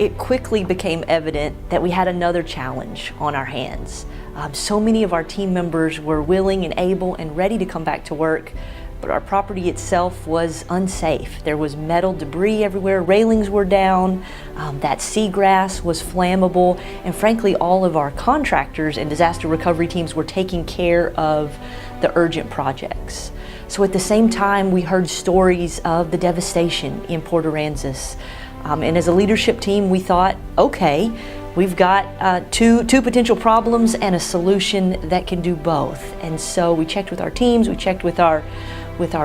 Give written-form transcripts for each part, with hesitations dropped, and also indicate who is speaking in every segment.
Speaker 1: it quickly became evident that we had another challenge on our hands. So many of our team members were willing and able and ready to come back to work, but our property itself was unsafe. There was metal debris everywhere, railings were down, that seagrass was flammable, and frankly, all of our contractors and disaster recovery teams were taking care of the urgent projects. So at the same time, we heard stories of the devastation in Port Aransas. And as a leadership team, we thought, okay, we've got two potential problems and a solution that can do both. And so we checked with our teams, we checked with our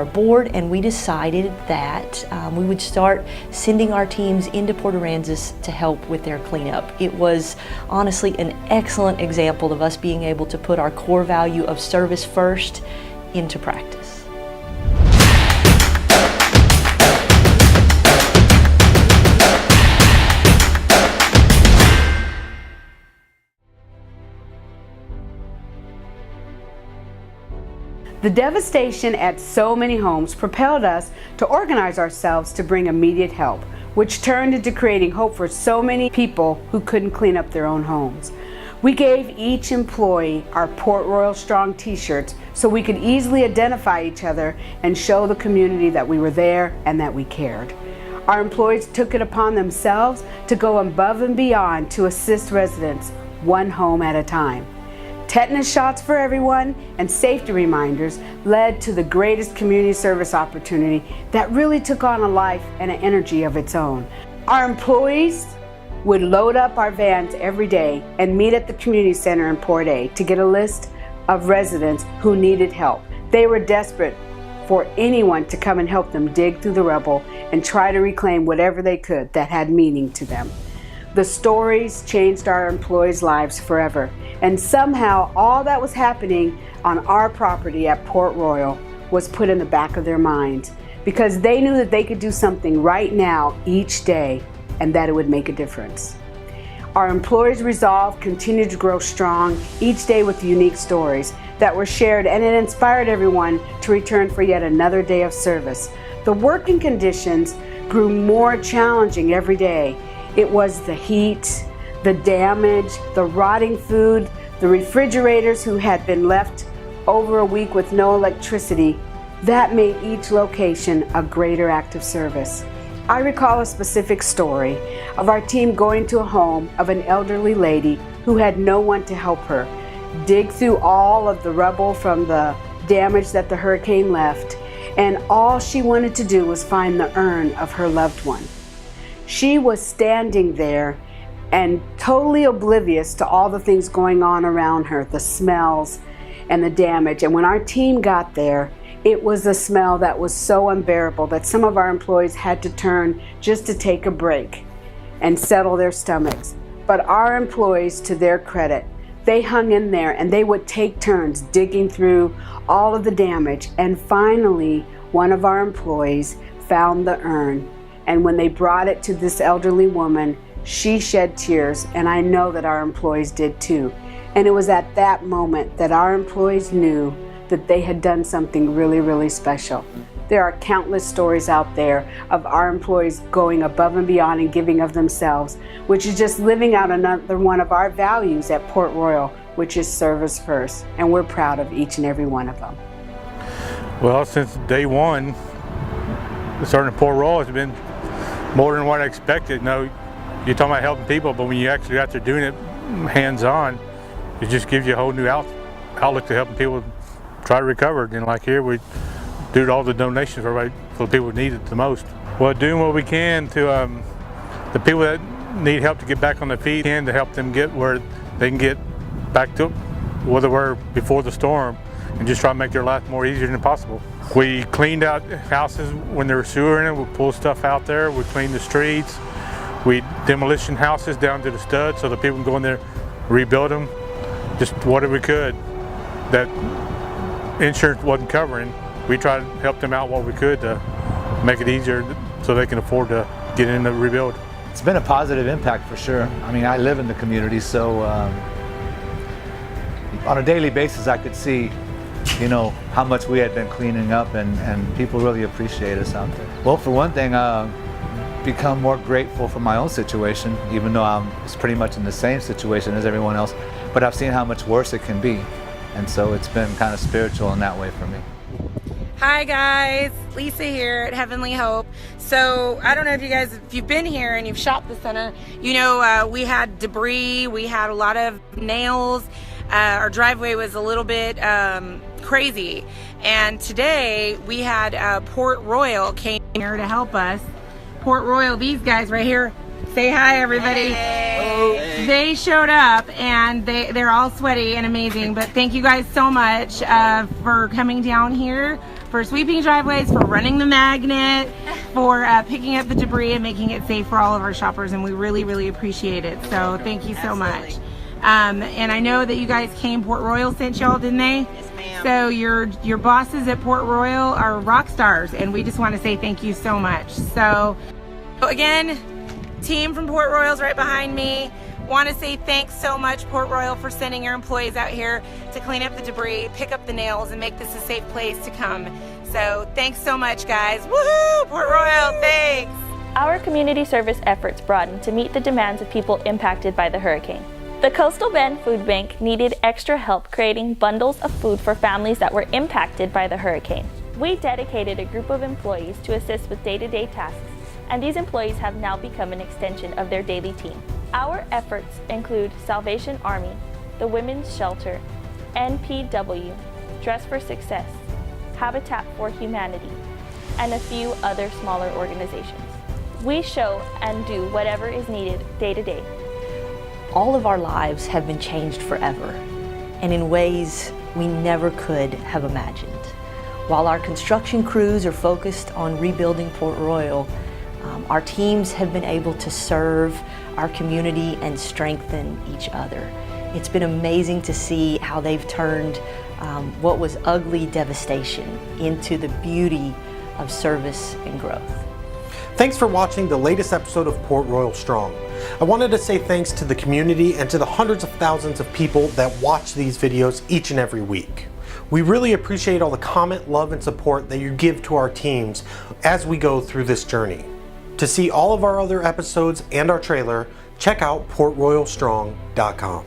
Speaker 1: board, and we decided that we would start sending our teams into Port Aransas to help with their cleanup. It was honestly an excellent example of us being able to put our core value of service first into practice.
Speaker 2: The devastation at so many homes propelled us to organize ourselves to bring immediate help, which turned into creating hope for so many people who couldn't clean up their own homes. We gave each employee our Port Royal Strong t-shirts so we could easily identify each other and show the community that we were there and that we cared. Our employees took it upon themselves to go above and beyond to assist residents, one home at a time. Tetanus shots for everyone and safety reminders led to the greatest community service opportunity that really took on a life and an energy of its own. Our employees would load up our vans every day and meet at the community center in Port A to get a list of residents who needed help. They were desperate for anyone to come and help them dig through the rubble and try to reclaim whatever they could that had meaning to them. The stories changed our employees' lives forever, and somehow all that was happening on our property at Port Royal was put in the back of their minds because they knew that they could do something right now each day and that it would make a difference. Our employees' resolve continued to grow strong each day with unique stories that were shared, and it inspired everyone to return for yet another day of service. The working conditions grew more challenging every day. It was the heat, the damage, the rotting food, the refrigerators who had been left over a week with no electricity. That made each location a greater act of service. I recall a specific story of our team going to a home of an elderly lady who had no one to help her dig through all of the rubble from the damage that the hurricane left, and all she wanted to do was find the urn of her loved one. She was standing there and totally oblivious to all the things going on around her, the smells and the damage. And when our team got there, it was a smell that was so unbearable that some of our employees had to turn just to take a break and settle their stomachs. But our employees, to their credit, they hung in there and they would take turns digging through all of the damage. And finally, one of our employees found the urn. And when they brought it to this elderly woman, she shed tears, and I know that our employees did too. And it was at that moment that our employees knew that they had done something really, really special. There are countless stories out there of our employees going above and beyond and giving of themselves, which is just living out another one of our values at Port Royal, which is service first. And we're proud of each and every one of them.
Speaker 3: Well, since day one, starting at Port Royal has been more than what I expected. You know, you're talking about helping people, but when you actually out there doing it hands-on, it just gives you a whole new outlook to helping people try to recover. And like here, we do all the donations for the people who need it the most. Well, doing what we can to the people that need help to get back on their feet and to help them get where they can get back to where they were before the storm, and just try to make their life more easier than possible. We cleaned out houses when there was sewer in it. We pulled stuff out there. We cleaned the streets. We demolition houses down to the studs so that people can go in there, rebuild them, just whatever we could that insurance wasn't covering. We tried to help them out what we could to make it easier so they can afford to get in and rebuild.
Speaker 4: It's been a positive impact for sure. I mean, I live in the community, so on a daily basis I could see, you know, how much we had been cleaning up, and people really appreciate us out there. Well, for one thing, become more grateful for my own situation, even though I'm pretty much in the same situation as everyone else, but I've seen how much worse it can be. And so it's been kind of spiritual in that way for me.
Speaker 5: Hi guys, Lisa here at Heavenly Hope. So I don't know if you've been here and you've shopped the center, you know we had debris, we had a lot of nails, our driveway was a little bit crazy, and today we had Port Royal came here to help us. Port Royal, these guys right here, say hi everybody. Hey. They showed up and they're all sweaty and amazing, but thank you guys so much for coming down here, for sweeping driveways, for running the magnet, for picking up the debris and making it safe for all of our shoppers, and we really appreciate it. So thank you so much. And I know that you guys came, Port Royal sent y'all, didn't they? Yes, ma'am. So your bosses at Port Royal are rock stars, and we just want to say thank you so much. So again, team from Port Royal's right behind me. Want to say thanks so much, Port Royal, for sending your employees out here to clean up the debris, pick up the nails, and make this a safe place to come. So thanks so much, guys. Woohoo! Port Royal, thanks!
Speaker 6: Our community service efforts broadened to meet the demands of people impacted by the hurricane. The Coastal Bend Food Bank needed extra help creating bundles of food for families that were impacted by the hurricane. We dedicated a group of employees to assist with day-to-day tasks, and these employees have now become an extension of their daily team. Our efforts include Salvation Army, the Women's Shelter, NPW, Dress for Success, Habitat for Humanity, and a few other smaller organizations. We show and do whatever is needed day to day.
Speaker 1: All of our lives have been changed forever, and in ways we never could have imagined. While our construction crews are focused on rebuilding Port Royal, our teams have been able to serve our community and strengthen each other. It's been amazing to see how they've turned what was ugly devastation into the beauty of service and growth.
Speaker 7: Thanks for watching the latest episode of Port Royal Strong. I wanted to say thanks to the community and to the hundreds of thousands of people that watch these videos each and every week. We really appreciate all the comment, love, and support that you give to our teams as we go through this journey. To see all of our other episodes and our trailer, check out portroyalstrong.com.